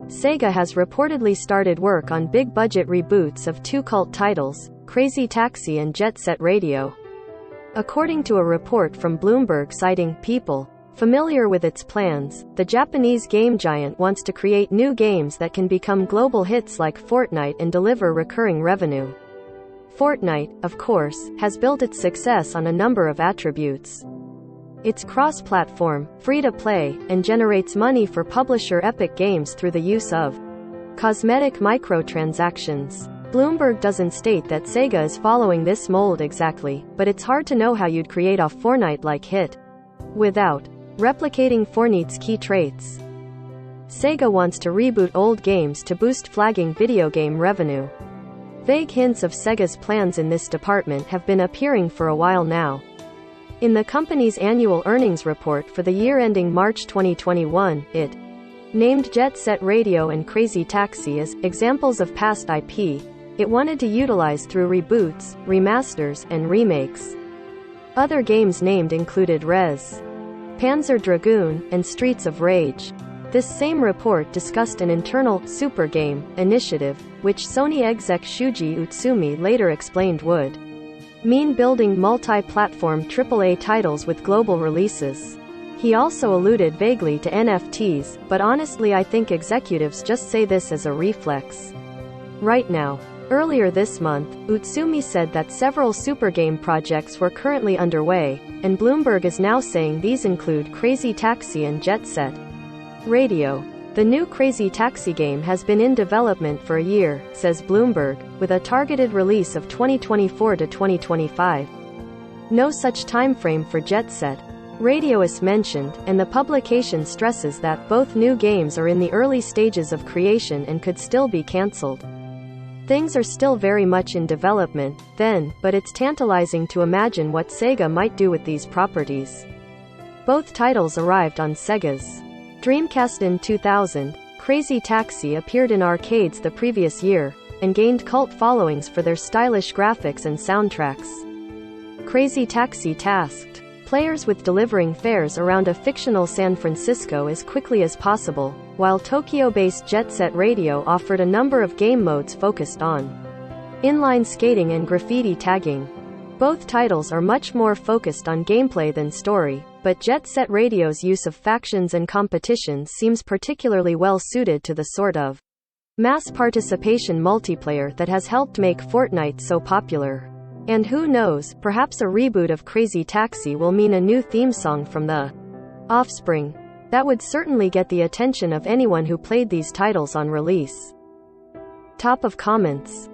Sega has reportedly started work on big-budget reboots of two cult titles, Crazy Taxi and Jet Set Radio. According to a report from Bloomberg citing People familiar with its plans, the Japanese game giant wants to create new games that can become global hits like Fortnite and deliver recurring revenue. Fortnite, of course, has built its success on a number of attributes. It's cross-platform, free-to-play, and generates money for publisher Epic Games through the use of cosmetic microtransactions. Bloomberg doesn't state that Sega is following this mold exactly, but it's hard to know how you'd create a Fortnite-like hit without replicating Fortnite's key traits. Sega wants to reboot old games to boost flagging video game revenue. Vague hints of Sega's plans in this department have been appearing for a while now. In the company's annual earnings report for the year ending March 2021, it named Jet Set Radio and Crazy Taxi as examples of past IP it wanted to utilize through reboots, remasters, and remakes. Other games named included Rez, Panzer Dragoon, and Streets of Rage. This same report discussed an internal super game initiative, which Sony exec Shuji Utsumi later explained would mean building multi-platform AAA titles with global releases. He also alluded vaguely to NFTs, but honestly I think executives just say this as a reflex right now. Earlier this month, Utsumi said that several super game projects were currently underway, and Bloomberg is now saying these include Crazy Taxi and Jet Set Radio. The new Crazy Taxi game has been in development for a year, says Bloomberg, with a targeted release of 2024 to 2025. No such timeframe for Jet Set Radio is mentioned, and the publication stresses that both new games are in the early stages of creation and could still be cancelled. Things are still very much in development, then, but it's tantalizing to imagine what Sega might do with these properties. Both titles arrived on Sega's Dreamcast in 2000. Crazy Taxi appeared in arcades the previous year, and gained cult followings for their stylish graphics and soundtracks. Crazy Taxi tasked players with delivering fares around a fictional San Francisco as quickly as possible, while Tokyo-based Jet Set Radio offered a number of game modes focused on inline skating and graffiti tagging. Both titles are much more focused on gameplay than story, but Jet Set Radio's use of factions and competitions seems particularly well suited to the sort of mass participation multiplayer that has helped make Fortnite so popular. And who knows, perhaps a reboot of Crazy Taxi will mean a new theme song from The Offspring. That would certainly get the attention of anyone who played these titles on release. Top of comments.